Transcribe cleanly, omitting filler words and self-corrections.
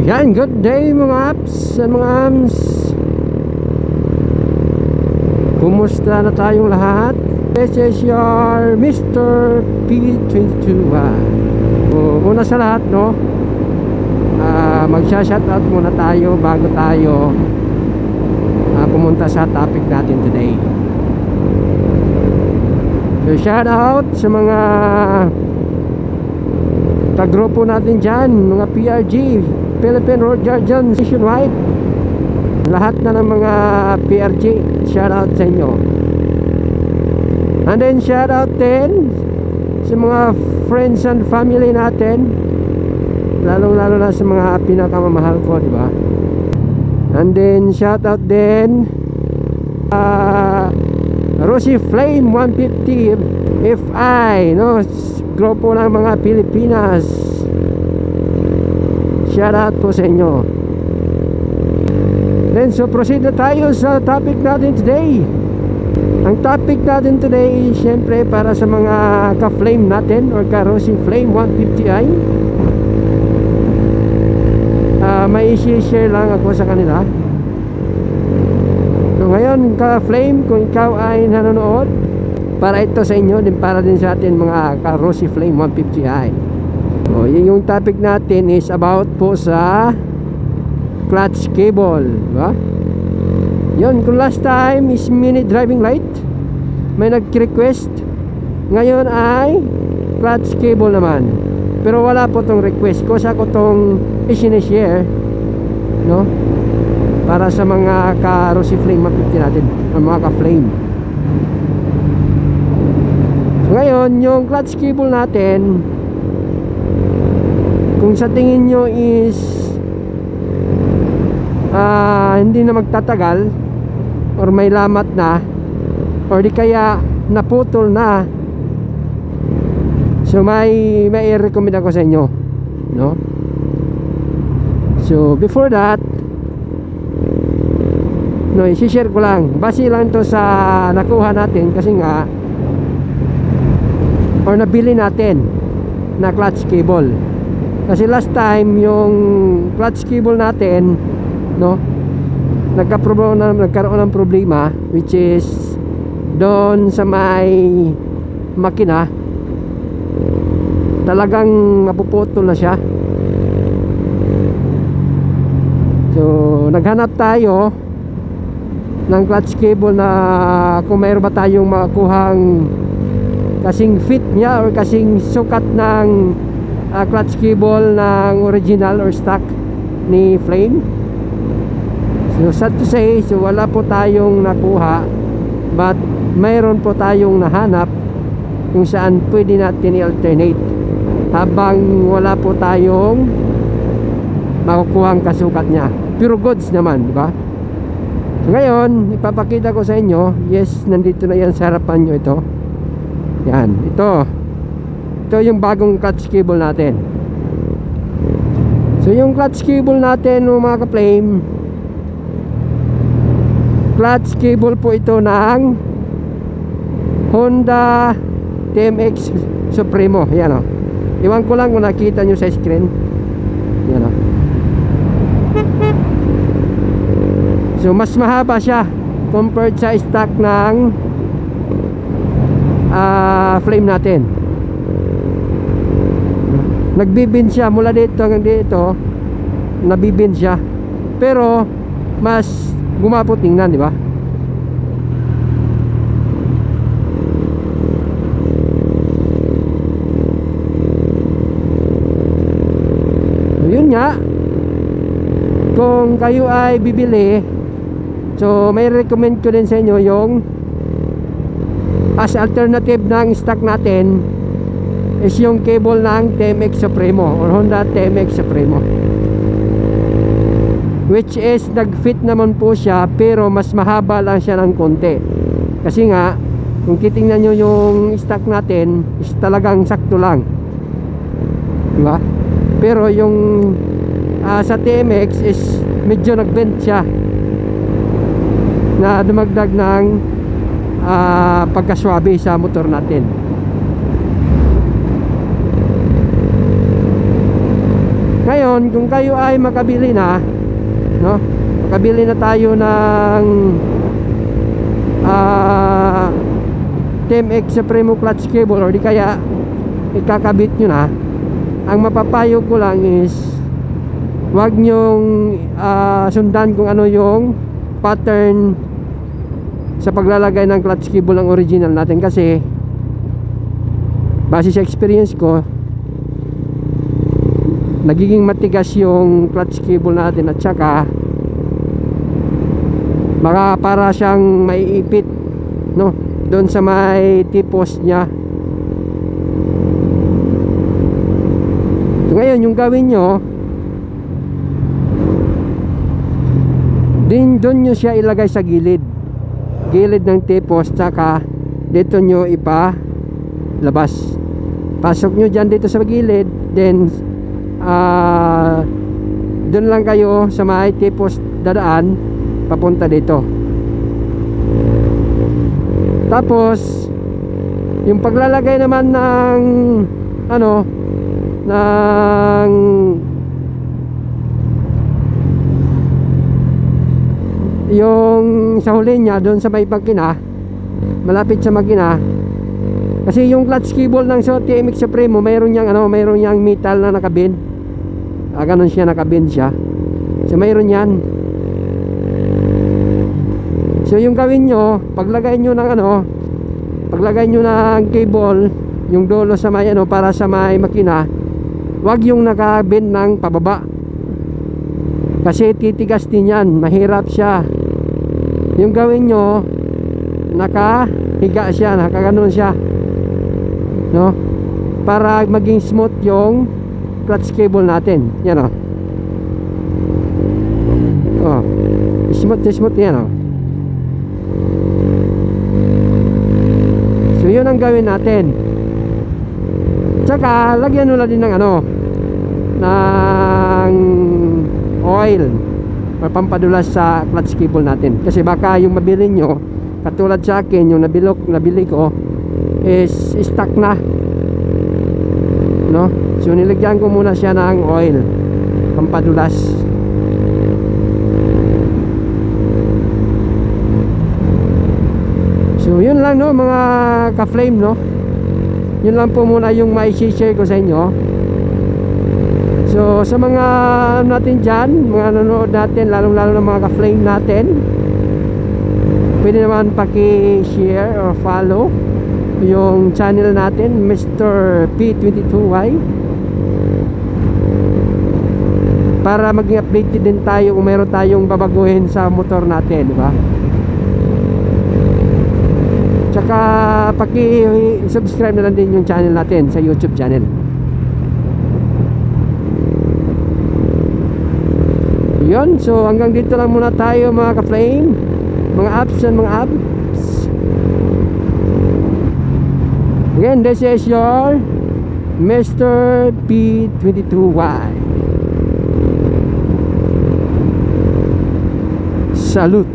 Yan, good day mga apps and mga ams. Kumusta na tayong lahat? This is your Mr. P22. Una sa lahat, no, magsha-shoutout muna tayo bago tayo pumunta sa topic natin today. So shoutout sa mga kagrupo natin dyan, mga PRG, Philippine Road Guardians nationwide, lahat na ng mga PRG, shoutout sa inyo. And then shoutout din sa mga friends and family natin, lalong-lalo na sa mga pinakamamahal ko, di ba? And then shoutout din Rosie Flame 150 FI, no, grupo ng mga Pilipinas. Shoutout po sa inyo. Then so proceed na tayo sa topic natin today. Ang topic natin today, syempre para sa mga ka-flame natin or ka-Rosie Flame 150i, may i-share lang ako sa kanila. So ngayon, ka-flame, kung ikaw ay nanonood, para ito sa inyo, din para din sa atin mga ka-Rosie Flame 150i. O, yung topic natin is about po sa clutch cable, diba? Yun, kung last time is mini driving light, may nag-request. Ngayon ay clutch cable naman. Pero wala po tong request ko, sa ko tong i-share, no, para sa mga ka-Rosie Flame 150 natin, o mga ka-flame. Ngayon, yung clutch cable natin, kung sa tingin nyo is hindi na magtatagal or may lamat na or di kaya naputol na, so may i-recommend ako sa inyo, no? So before that, no, i-share ko lang, base lang to sa nakuha natin, kasi nga or nabili natin na clutch cable. Kasi last time yung clutch cable natin, no, nagkaroon ng problema, which is doon sa may makina, talagang napuputol na siya. So naghanap tayo ng clutch cable na kung mayroon ba tayong makuhang kasing fit niya or kasing sukat ng clutch cable ng original or stock ni Flame. So sad to say, so wala po tayong nakuha, but mayroon po tayong nahanap kung saan pwede natin i-alternate habang wala po tayong makukuhang kasukat niya, pero goods naman, di ba? So ngayon, ipapakita ko sa inyo. Yes, nandito na yan sa harapan nyo. Ito, yan, ito yung bagong clutch cable natin. So yung clutch cable natin, mga ka-flame, clutch cable po ito ng Honda TMX Supremo. Yan o, iwan ko lang kung nakita nyo sa screen. Yan o. So mas mahaba siya compared sa stock ng Flame natin. Nagbibin siya mula dito hanggang dito, nabibin siya, pero mas gumapot tingnan, di ba? So, yun nga, kung kayo ay bibili, so may recommend ko din sa inyo yung as alternative ng stock natin is yung cable ng TMX Supremo or Honda TMX Supremo, which is nag-fit naman po siya, pero mas mahaba lang siya ng konti. Kasi nga kung titingnan nyo yung stock natin is talagang sakto lang, diba? Pero yung sa TMX is medyo nag-bend siya, na dumagdag ng pagkaswabe sa motor natin. Ngayon, kung kayo ay makabili na, no? Makabili na tayo ng TMX Supremo clutch cable, or di kaya ikakabit nyo na, ang mapapayo ko lang is wag nyong sundan kung ano yung pattern sa paglalagay ng clutch cable ng original natin, kasi base sa experience ko, nagiging matigas yung clutch cable natin, at saka baka para siyang maiipit, no, doon sa may tipos niya. So ngayon, yung gawin nyo, doon nyo siya ilagay sa gilid ng tipos, saka dito nyo ipalabas. Pasok nyo dyan dito sa gilid, then doon lang kayo sa may tipos dadaan papunta dito. Tapos yung paglalagay naman ng ng yung sa huli niya doon sa may makina, malapit sa makina, kasi yung clutch cable ng TMX Supremo mayroon yang metal na nakabend, ganun siya, nakabend siya, so mayroon yan. So yung gawin nyo, paglagay nyo ng cable, yung dulo sa may para sa may makina, wag yung nakabend ng pababa, kasi titigas din yan, mahirap siya. Yung gawin nyo, nakahiga siya, nakaganon siya, no, para maging smooth yung clutch cable natin. Yan smooth yan. So yun ang gawin natin. Tsaka lagyan nyo na din ng ng oil or pampadulas sa clutch cable natin, kasi baka yung mabili nyo, katulad sa akin, yung nabili ko is stuck na, no? So nilagyan ko muna siya ng oil pampadulas. So yun lang, no, mga ka-flame, no, yun lang po muna yung mai-share ko sa inyo. So sa mga natin dyan, mga nanonood natin, lalong-lalo ng mga ka-flame natin, pwede naman paki-share or follow yung channel natin, Mr. P22Y, para maging updated din tayo kung mayroon tayong babaguhin sa motor natin, di ba? Tsaka paki-subscribe na lang din yung channel natin sa YouTube channel. Yun, so hanggang dito lang muna tayo mga ka-flame, mga apps and mga apps. Again, this is your Mr. P22Y. Salute.